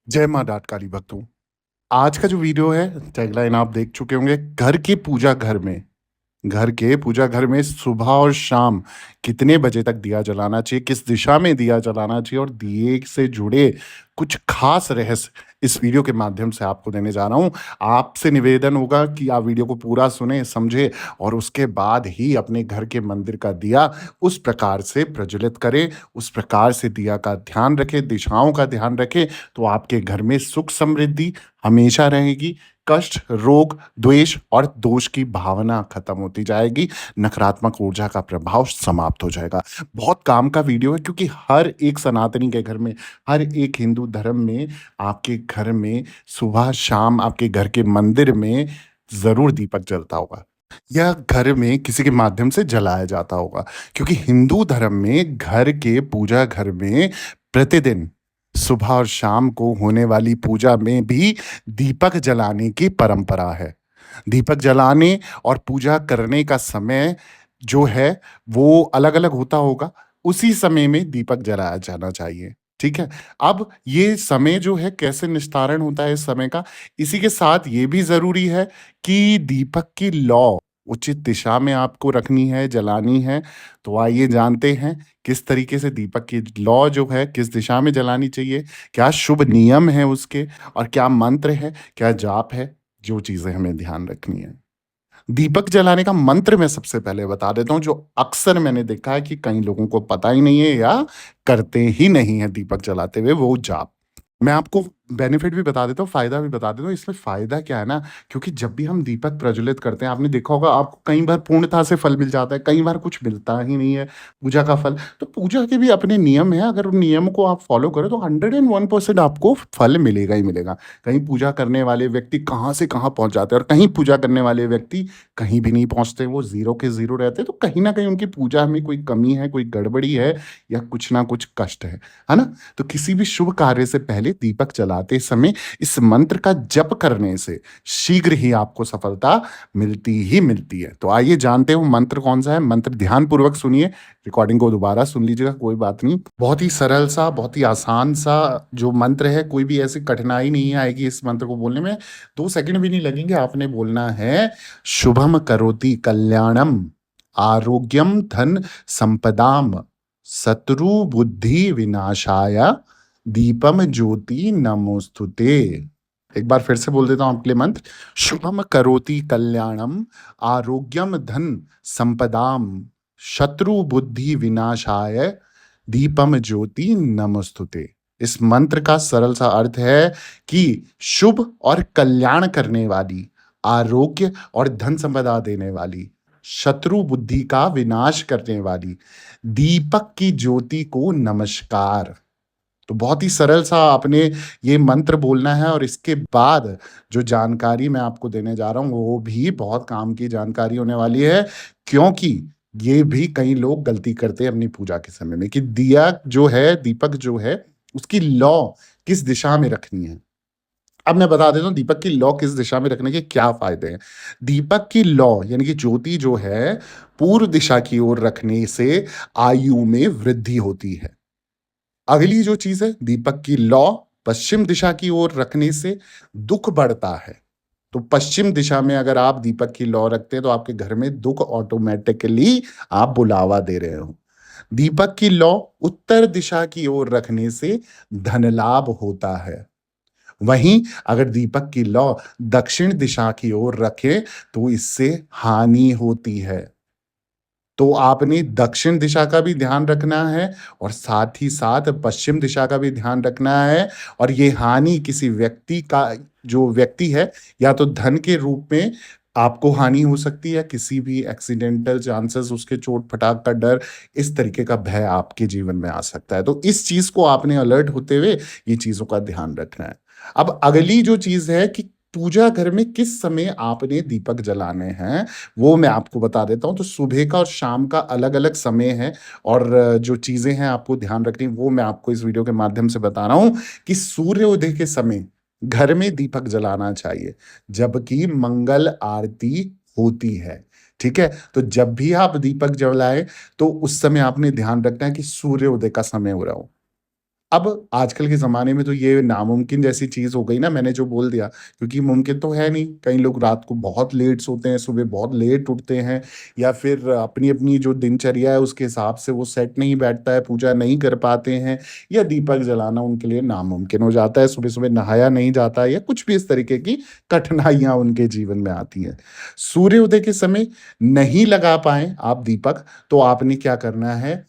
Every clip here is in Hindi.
जय माँ डाटकाली भक्तों। आज का जो वीडियो है, टैगलाइन आप देख चुके होंगे। घर के पूजा घर में सुबह और शाम कितने बजे तक दिया जलाना चाहिए, किस दिशा में दिया जलाना चाहिए और दिए से जुड़े कुछ खास रहस्य इस वीडियो के माध्यम से आपको देने जा रहा हूँ। आपसे निवेदन होगा कि आप वीडियो को पूरा सुने, समझे और उसके बाद ही अपने घर के मंदिर का दिया उस प्रकार से प्रज्वलित करें, उस प्रकार से दिया का ध्यान रखें, दिशाओं का ध्यान रखें, तो आपके घर में सुख समृद्धि हमेशा रहेगी। कष्ट, रोग, द्वेष और दोष की भावना खत्म होती जाएगी। नकारात्मक ऊर्जा का प्रभाव समाप्त हो जाएगा। बहुत काम का वीडियो है, क्योंकि हर एक सनातनी के घर में, हर एक हिंदू धर्म में, आपके घर में सुबह शाम आपके घर के मंदिर में ज़रूर दीपक जलता होगा या घर में किसी के माध्यम से जलाया जाता होगा। क्योंकि हिंदू धर्म में घर के पूजा घर में प्रतिदिन सुबह और शाम को होने वाली पूजा में भी दीपक जलाने की परंपरा है। दीपक जलाने और पूजा करने का समय जो है वो अलग-अलग होता होगा, उसी समय में दीपक जलाया जाना चाहिए, ठीक है? अब ये समय जो है कैसे निस्तारण होता है इस समय का, इसी के साथ ये भी ज़रूरी है कि दीपक की लौ उचित दिशा में आपको रखनी है, जलानी है। तो आइए जानते हैं किस तरीके से दीपक की लौ जो है किस दिशा में जलानी चाहिए, क्या शुभ नियम है उसके और क्या मंत्र है, क्या जाप है, जो चीज़ें हमें ध्यान रखनी है। दीपक जलाने का मंत्र मैं सबसे पहले बता देता हूँ, जो अक्सर मैंने देखा है कि कई लोगों को पता ही नहीं है या करते ही नहीं है दीपक जलाते हुए, वो जाप। मैं आपको बेनिफिट भी बता देता हूँ, फ़ायदा भी बता देता हूँ। इसमें फ़ायदा क्या है ना, क्योंकि जब भी हम दीपक प्रज्वलित करते हैं, आपने देखा होगा आपको कई बार पूर्णता से फल मिल जाता है, कई बार कुछ मिलता ही नहीं है पूजा का फल। तो पूजा के भी अपने नियम हैं, अगर उन नियम को आप फ़ॉलो करें तो 101% आपको फल मिलेगा ही मिलेगा। कहीं पूजा करने वाले व्यक्ति कहाँ से कहाँ पहुँच जाते हैं और कहीं पूजा करने वाले व्यक्ति कहीं भी नहीं पहुँचते, वो ज़ीरो के ज़ीरो रहते हैं। तो कहीं न कहीं उनकी पूजा में कोई कमी है, कोई गड़बड़ी है या कुछ ना कुछ कष्ट है ना? तो किसी भी शुभ कार्य से पहले दीपक जलाते समय इस मंत्र का जप करने से शीघ्र ही आपको सफलता मिलती ही मिलती है। तो आइए जानते हो मंत्र कौन सा है। मंत्र ध्यानपूर्वक सुनिए, रिकॉर्डिंग को दोबारा सुन लीजिएगा, कोई बात नहीं। बहुत ही सरल सा, बहुत ही आसान सा जो मंत्र है, कोई भी ऐसी कठिनाई नहीं आएगी इस मंत्र को बोलने में। 2 सेकंड भी नहीं लगेंगे। आपने बोलना है, शुभम करोति कल्याणम, आरोग्यम धन संपदाम, शत्रु बुद्धि विनाशाय, दीपम ज्योति नमोस्तुते। एक बार फिर से बोल देता हूँ आपके लिए मंत्र। शुभम करोति कल्याणम, आरोग्यम धन संपदाम, शत्रु बुद्धि विनाशाय, दीपम ज्योति नमोस्तुते। इस मंत्र का सरल सा अर्थ है कि शुभ और कल्याण करने वाली, आरोग्य और धन संपदा देने वाली, शत्रु बुद्धि का विनाश करने वाली दीपक की ज्योति को नमस्कार। तो बहुत ही सरल सा आपने ये मंत्र बोलना है और इसके बाद जो जानकारी मैं आपको देने जा रहा हूँ, वो भी बहुत काम की जानकारी होने वाली है। क्योंकि ये भी कई लोग गलती करते हैं अपनी पूजा के समय में कि दिया जो है, दीपक जो है, उसकी लौ किस दिशा में रखनी है। अब मैं बता देता हूँ दीपक की लौ किस दिशा में रखने के क्या फ़ायदे हैं। दीपक की लौ यानी कि ज्योति जो है, पूर्व दिशा की ओर रखने से आयु में वृद्धि होती है। अगली जो चीज़ है, दीपक की लौ पश्चिम दिशा की ओर रखने से दुःख बढ़ता है। तो पश्चिम दिशा में अगर आप दीपक की लौ रखते हैं, तो आपके घर में दुःख ऑटोमैटिकली आप बुलावा दे रहे हो। दीपक की लौ उत्तर दिशा की ओर रखने से धन लाभ होता है। वहीं अगर दीपक की लौ दक्षिण दिशा की ओर रखें, तो इससे हानि होती है। तो आपने दक्षिण दिशा का भी ध्यान रखना है और साथ ही साथ पश्चिम दिशा का भी ध्यान रखना है। और ये हानि किसी व्यक्ति का जो व्यक्ति है, या तो धन के रूप में आपको हानि हो सकती है, किसी भी एक्सीडेंटल चांसेस, उसके चोट-फटाक का डर, इस तरीके का भय आपके जीवन में आ सकता है। तो इस चीज़ को आपने अलर्ट होते हुए ये चीज़ों का ध्यान रखना है। अब अगली जो चीज़ है कि पूजा घर में किस समय आपने दीपक जलाने हैं, वो मैं आपको बता देता हूँ। तो सुबह का और शाम का अलग-अलग समय है और जो चीज़ें हैं आपको ध्यान रखनी, वो मैं आपको इस वीडियो के माध्यम से बता रहा हूँ कि सूर्योदय के समय घर में दीपक जलाना चाहिए, जबकि मंगल आरती होती है, ठीक है? तो जब भी आप दीपक जलाएँ, तो उस समय आपने ध्यान रखना है कि सूर्योदय का समय हो रहा हो। अब आजकल के ज़माने में तो ये नामुमकिन जैसी चीज़ हो गई ना, मैंने जो बोल दिया, क्योंकि मुमकिन तो है नहीं। कई लोग रात को बहुत लेट सोते हैं, सुबह बहुत लेट उठते हैं, या फिर अपनी-अपनी जो दिनचर्या है उसके हिसाब से वो सेट नहीं बैठता है, पूजा नहीं कर पाते हैं, या दीपक जलाना उनके लिए नामुमकिन हो जाता है, सुबह-सुबह नहाया नहीं जाता है, या कुछ भी इस तरीके की कठिनाइयाँ उनके जीवन में आती हैं। सूर्योदय के समय नहीं लगा पाएँ आप दीपक, तो आपने क्या करना है,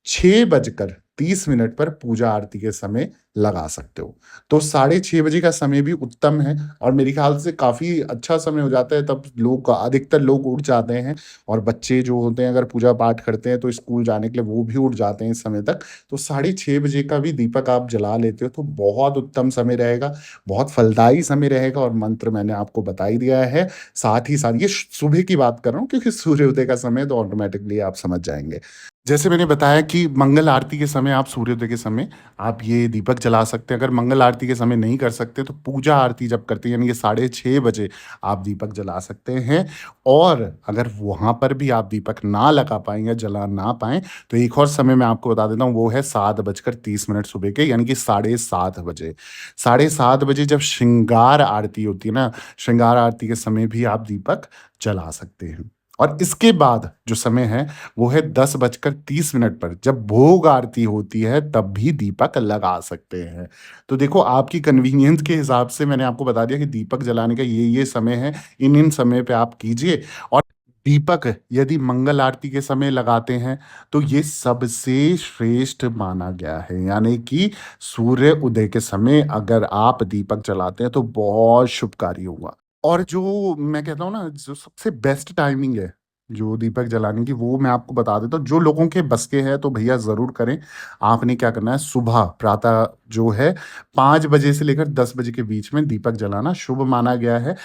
6 बजकर 30 मिनट पर पूजा आरती के समय लगा सकते हो। तो साढ़े 6 बजे का समय भी उत्तम है, और मेरे ख़्याल से काफ़ी अच्छा समय हो जाता है, तब लोग अधिकतर लोग उठ जाते हैं, और बच्चे जो होते हैं अगर पूजा-पाठ करते हैं तो स्कूल जाने के लिए वो भी उठ जाते हैं इस समय तक। तो साढ़े 6 बजे का भी दीपक आप जला लेते हो तो बहुत उत्तम समय रहेगा, बहुत फलदायी समय रहेगा, और मंत्र मैंने आपको बता ही दिया है। साथ ही साथ ये सुबह की बात कर रहा हूँ, क्योंकि सूर्योदय का समय तो ऑटोमैटिकली आप समझ जाएँगे। जैसे मैंने बताया कि मंगल आरती के समय आप सूर्योदय के समय आप ये दीपक जला सकते हैं। अगर मंगल आरती के समय नहीं कर सकते तो पूजा आरती जब करते हैं, यानी कि साढ़े 6 बजे आप दीपक जला सकते हैं। और अगर वहाँ पर भी आप दीपक ना लगा पाएँ या जला ना पाएँ, तो एक और समय मैं आपको बता देता हूँ, वो है 7 बजकर 30 मिनट सुबह के, यानी कि साढ़े 7 बजे। साढ़े 7 बजे जब श्रृंगार आरती होती है ना, श्रृंगार आरती के समय भी आप दीपक जला सकते हैं। और इसके बाद जो समय है वो है 10 बजकर 30 मिनट पर, जब भोग आरती होती है तब भी दीपक लगा सकते हैं। तो देखो, आपकी कन्वीनियंस के हिसाब से मैंने आपको बता दिया कि दीपक जलाने का ये समय है, इन-इन समय पे आप कीजिए। और दीपक यदि मंगल आरती के समय लगाते हैं तो ये सबसे श्रेष्ठ माना गया है, यानी कि सूर्य उदय के समय अगर आप दीपक जलाते हैं तो बहुत शुभकारी होगा। और जो मैं कहता हूँ ना, जो सबसे बेस्ट टाइमिंग है, जो दीपक जलाने की, वो मैं आपको बता देता हूँ। जो लोगों के बस के है तो भैया ज़रूर करें। आपने क्या करना है, सुबह प्रातः जो है 5 बजे से लेकर 10 बजे के बीच में दीपक जलाना शुभ माना गया है।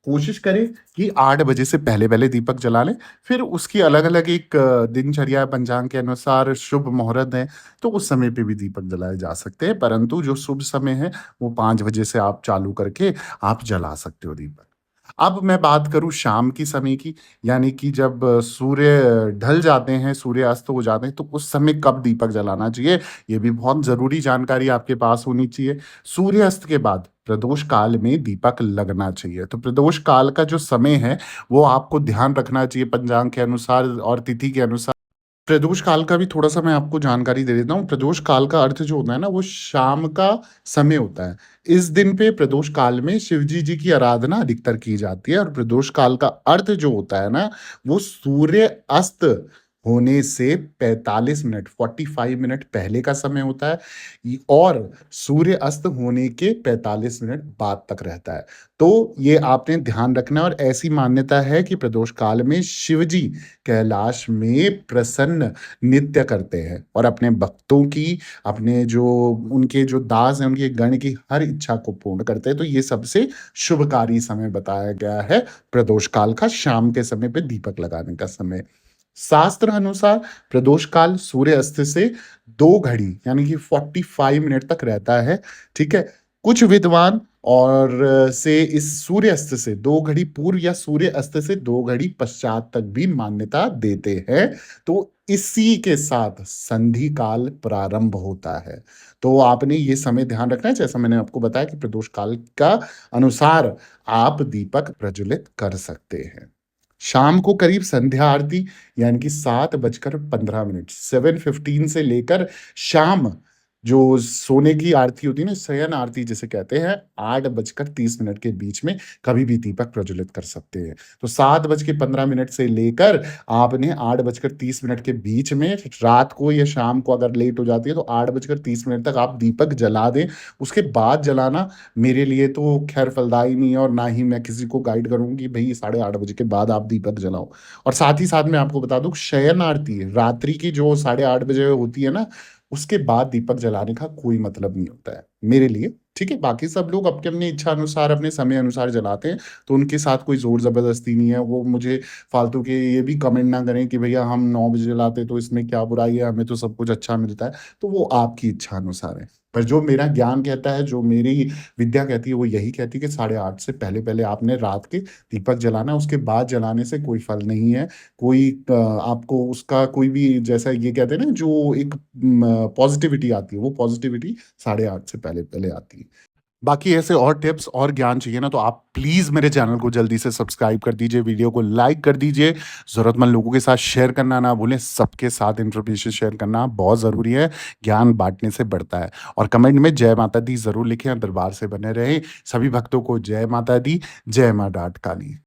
कोशिश करें कि 8 बजे से पहले-पहले दीपक जला लें। फिर उसकी अलग-अलग एक दिनचर्या पंचांग के अनुसार शुभ मुहूर्त है, तो उस समय पे भी दीपक जलाए जा सकते हैं। परंतु जो शुभ समय है, वो 5 बजे से आप चालू करके आप जला सकते हो दीपक। अब मैं बात करूँ शाम की समय की, यानी कि जब सूर्य ढल जाते हैं, सूर्यास्त हो जाते हैं, तो उस समय कब दीपक जलाना चाहिए, ये भी बहुत ज़रूरी जानकारी आपके पास होनी चाहिए। सूर्यास्त के बाद प्रदोष काल में दीपक लगना चाहिए। तो प्रदोष काल का जो समय है, वो आपको ध्यान रखना चाहिए पंचांग के अनुसार और तिथि के अनुसार। प्रदोष काल का भी थोड़ा-सा मैं आपको जानकारी दे देता हूँ। प्रदोष काल का अर्थ जो होता है ना, वो शाम का समय होता है। इस दिन पे प्रदोष काल में शिवजी जी की आराधना अधिकतर की जाती है, और प्रदोष काल का अर्थ जो होता है ना, वो सूर्य अस्त होने से 45 मिनट, 45 मिनट पहले का समय होता है, और सूर्य अस्त होने के 45 मिनट बाद तक रहता है। तो ये आपने ध्यान रखना है, और ऐसी मान्यता है कि प्रदोष काल में शिवजी कैलाश में प्रसन्न नित्य करते हैं, और अपने भक्तों की, अपने जो उनके जो दास हैं, उनके गण की हर इच्छा को पूर्ण करते हैं। तो ये सबसे शुभकारी समय बताया गया है प्रदोष काल का, शाम के समय पे दीपक लगाने का समय। शास्त्र अनुसार प्रदोष काल सूर्य अस्त से 2 घड़ी, यानी कि 45 मिनट तक रहता है, ठीक है? कुछ विद्वान से इस सूर्य अस्त से 2 घड़ी पूर्व या सूर्य अस्त से 2 घड़ी पश्चात तक भी मान्यता देते हैं। तो इसी के साथ संधि काल प्रारंभ होता है। तो आपने ये समय ध्यान रखना है, जैसा मैंने आपको बताया कि प्रदोष काल का अनुसार आप दीपक प्रज्वलित कर सकते हैं। शाम को करीब संध्या आरती, यानी कि 7 बजकर 15 मिनट, 7:15 से लेकर शाम जो सोने की आरती होती है ना, शयन आरती जिसे कहते हैं, 8 बजकर 30 मिनट के बीच में कभी भी दीपक प्रज्वलित कर सकते हैं। तो 7 बज के 15 मिनट से लेकर आपने 8 बजकर 30 मिनट के बीच में, रात को या शाम को अगर लेट हो जाती है, तो 8 बजकर 30 मिनट तक आप दीपक जला दें। उसके बाद जलाना मेरे लिए तो खैर फलदायी नहीं है, और ना ही मैं किसी को गाइड करूँ कि भई साढ़े 8 बजे के बाद आप दीपक जलाओ। और साथ ही साथ मैं आपको बता दूँ, शयन आरती रात्रि की जो साढ़े 8 बजे होती है ना, उसके बाद दीपक जलाने का कोई मतलब नहीं होता है, मेरे लिए, ठीक है? बाकी सब लोग अपनी-अपनी इच्छा अनुसार, अपने समय अनुसार जलाते हैं, तो उनके साथ कोई ज़ोर-ज़बरदस्ती नहीं है। वो मुझे फालतू के ये भी कमेंट ना करें कि भैया हम 9 बजे जलाते तो इसमें क्या बुराई है, हमें तो सब कुछ अच्छा मिलता है। तो वो आपकी इच्छा अनुसार है। पर जो मेरा ज्ञान कहता है, जो मेरी विद्या कहती है, वो यही कहती है कि साढ़े 8 से पहले-पहले आपने रात के दीपक जलाना है, उसके बाद जलाने से कोई फल नहीं है। कोई आपको उसका कोई भी जैसा ये कहते हैं ना जो एक पॉज़िटिविटी आती है, वो पॉज़िटिविटी साढ़े 8 से पहले-पहले आती है। बाकी ऐसे और टिप्स और ज्ञान चाहिए ना तो आप प्लीज़ मेरे चैनल को जल्दी से सब्सक्राइब कर दीजिए, वीडियो को लाइक कर दीजिए, ज़रूरतमंद लोगों के साथ शेयर करना ना भूलें, सबके साथ इन्फॉर्मेशन शेयर करना बहुत ज़रूरी है, ज्ञान बाँटने से बढ़ता है। और कमेंट में जय माता दी ज़रूर लिखें और दरबार से बने रहें। सभी भक्तों को जय माता दी, जय माँ डाँट काली।